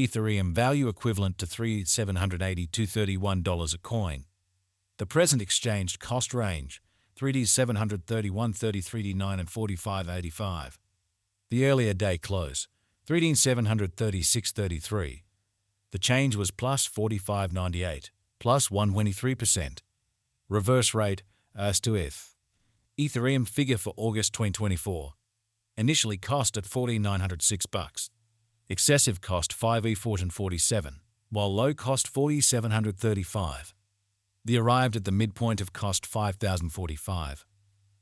Ethereum value equivalent to $3,782.31 a coin. The present exchange cost range, $3,731.33.9 and $45.85. The earlier day close, $3,736.33. The change was plus $45.98, plus 123%. Reverse rate, as to ETH. Ethereum figure for August 2024. Initially cost at $4,906. Excessive cost $5,447, while low cost $4,735. The arrived at the midpoint of cost $5,045.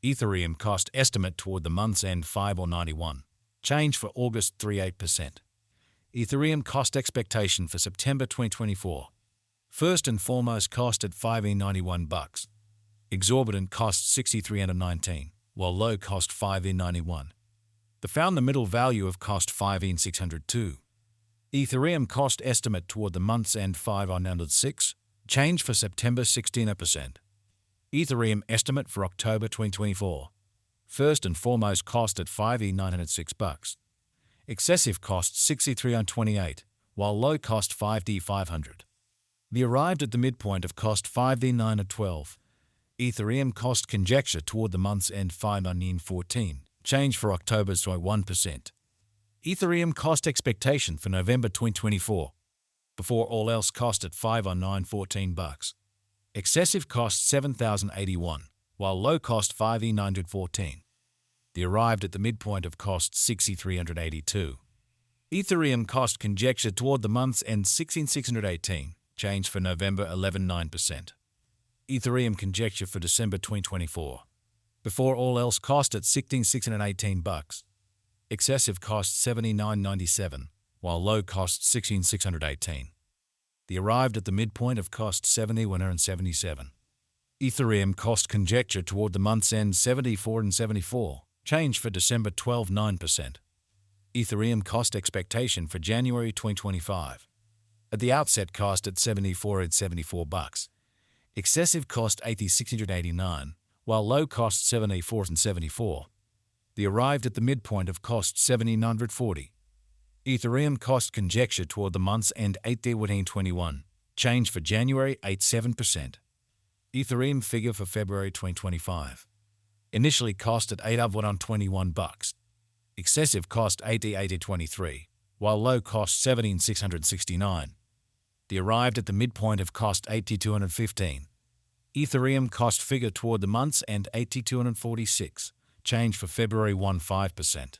Ethereum cost estimate toward the month's end $5,091. Change for August 38%. Ethereum cost expectation for September 2024. First and foremost cost at $5,091. Exorbitant cost $6,319, while low cost $5,091. The found the middle value of cost $5,602. Ethereum cost estimate toward the month's end $5,906. Change for September 16%. Ethereum estimate for October 2024. First and foremost cost at $5,906. Excessive cost $6,328, while low cost $5,500. The arrived at the midpoint of cost $5,912. Ethereum cost conjecture toward the month's end $5,914. Change for October's 1%. Ethereum cost expectation for November 2024. Before all else cost at $5,914. Excessive cost $7,081, while low cost $5,914. The arrived at the midpoint of cost $6,382. Ethereum cost conjecture toward the month's end $16,618. Change for November 11.9%. Ethereum conjecture for December 2024. Before all else cost at $16,618. Excessive cost $79.97, while low cost $16,618. The arrived at the midpoint of cost $70,177. Ethereum cost conjecture toward the month's end $74.74. Change for December 12.9%. Ethereum cost expectation for January 2025. At the outset cost at $74.74. Excessive cost $8,689, while low cost $74.74. The arrived at the midpoint of cost $7,940. Ethereum cost conjecture toward the month's end $8,121. Change for January 8.7%. Ethereum figure for February 2025. Initially cost at $8,121. Excessive cost $8,823, while low cost $17,669. The arrived at the midpoint of cost $8,215. Ethereum cost figure toward the month's end $8,246. Change for February 1.5%.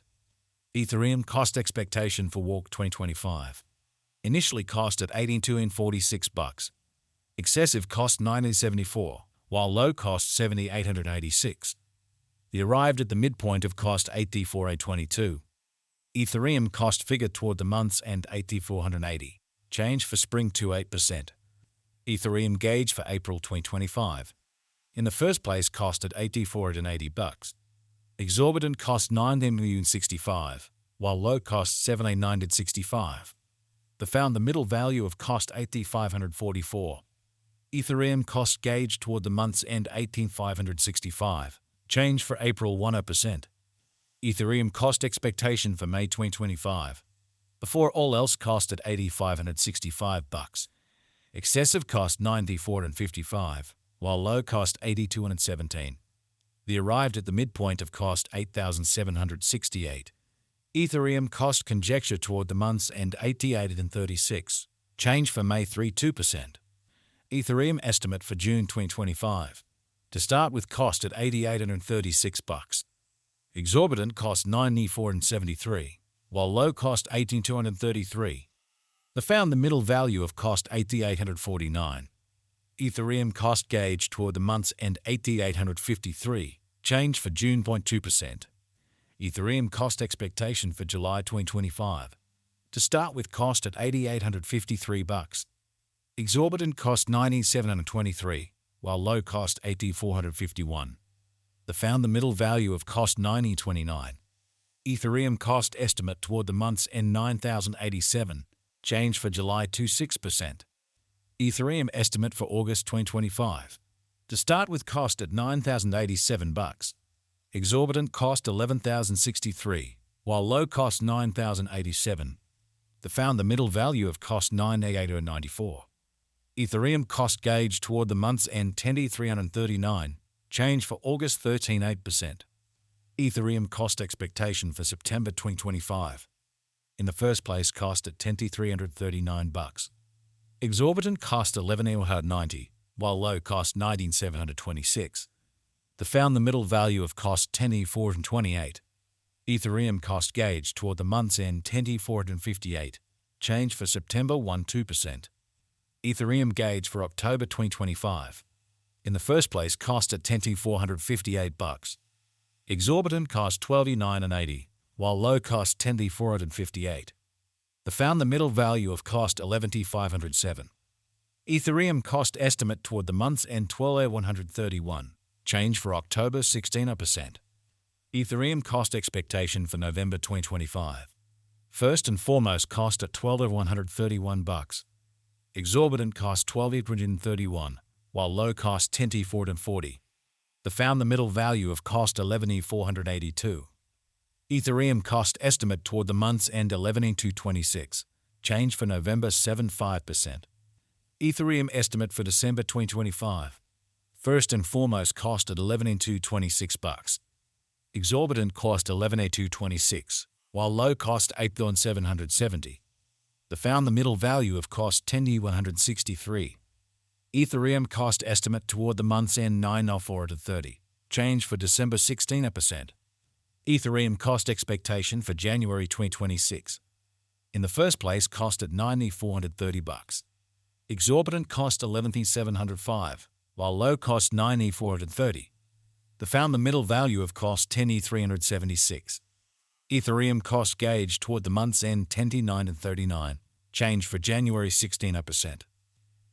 Ethereum cost expectation for Walk 2025. Initially cost at $18,246. Excessive cost $9,074, while low cost $7,886. The arrived at the midpoint of cost $8,422. Ethereum cost figure toward the month's end $8,480. Change for spring to 8%. Ethereum gauge for April 2025. In the first place cost at $8,480. Exorbitant cost $9,065, while low cost $7,965. The found the middle value of cost $8,544. Ethereum cost gauge toward the month's end $18,565. Change for April 1%. Ethereum cost expectation for May 2025. Before all else cost at $8,565. Excessive cost $9,455, while low cost $8,217. The arrived at the midpoint of cost $8,768. Ethereum cost conjecture toward the month's end $8,836. Change for May 3.2%. Ethereum estimate for June 2025. To start with cost at $8,836. Exorbitant cost $9,473, while low cost $18,233. The found the middle value of cost $8,849. Ethereum cost gauge toward the month's end $8,853. Change for June 0.2%. Ethereum cost expectation for July 2025. To start with cost at $8,853. Exorbitant cost $9,723, while low cost $8,451. The found the middle value of cost $9,029. Ethereum cost estimate toward the month's end $9,087. Change for July 2.6%. Ethereum estimate for August 2025. To start with cost at $9,087. Exorbitant cost $11,063, while low cost $9,087. They found the middle value of cost 9.894. Ethereum cost gauge toward the month's end 10,339, change for August 13.8%. Ethereum cost expectation for September 2025. In the first place, cost at $10,339. Exorbitant cost $11,890, while low cost $19,726. They found the middle value of cost $10,428. Ethereum cost gauge toward the month's end $10,458, change for September 1.2%. Ethereum gauge for October 2025. In the first place, cost at $10,458. Exorbitant cost $12,980, while low cost $10,458. They found the middle value of cost $11,507. Ethereum cost estimate toward the month's end $12,131, change for October 16%. Ethereum cost expectation for November 2025. First and foremost, cost at $12,131. Exorbitant cost $12,831, while low cost $10,440. They found the middle value of cost $11,482. Ethereum cost estimate toward the month's end $11,226, change for November 7.5%. Ethereum estimate for December 2025. First and foremost, cost at $11,226. Exorbitant cost $11,226, while low cost $8,770. They found the middle value of cost $10,163. Ethereum cost estimate toward the month's end $9,430, change for December 16%. Ethereum cost expectation for January 2026. In the first place, cost at $9,430. Exorbitant cost $11,705, while low cost $9,430. They found the middle value of cost $10,376. Ethereum cost gauge toward the month's end $10,939, change for January 16%.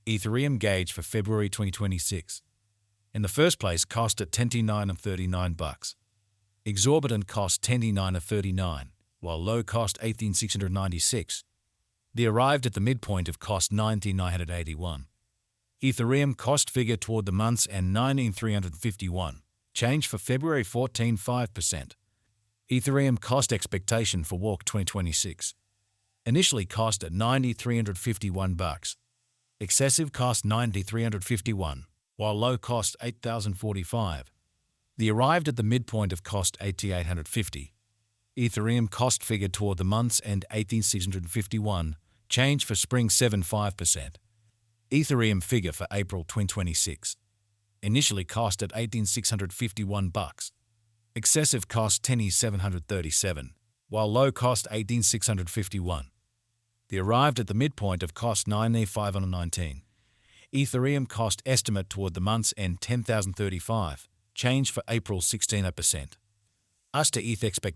Ethereum gauge for February 2026. In the first place, cost at $10,939. Exorbitant cost $10,939, while low cost $18,696. They arrived at the midpoint of cost $19,981. Ethereum cost figure toward the month's end $19,351, change for February 14.5%. Ethereum cost expectation for Walk 2026. Initially cost at $9,351. Excessive cost $9,351, while low cost $8,045. They arrived at the midpoint of cost $8,850. Ethereum cost figure toward the month's end $18,651, change for spring 7.5%. Ethereum figure for April 2026. Initially cost at $18,651. Excessive cost $10,737, while low cost $18,651. They arrived at the midpoint of cost $9,519. Ethereum cost estimate toward the month's end $10,035, change for April 16%. As to ETH expectation.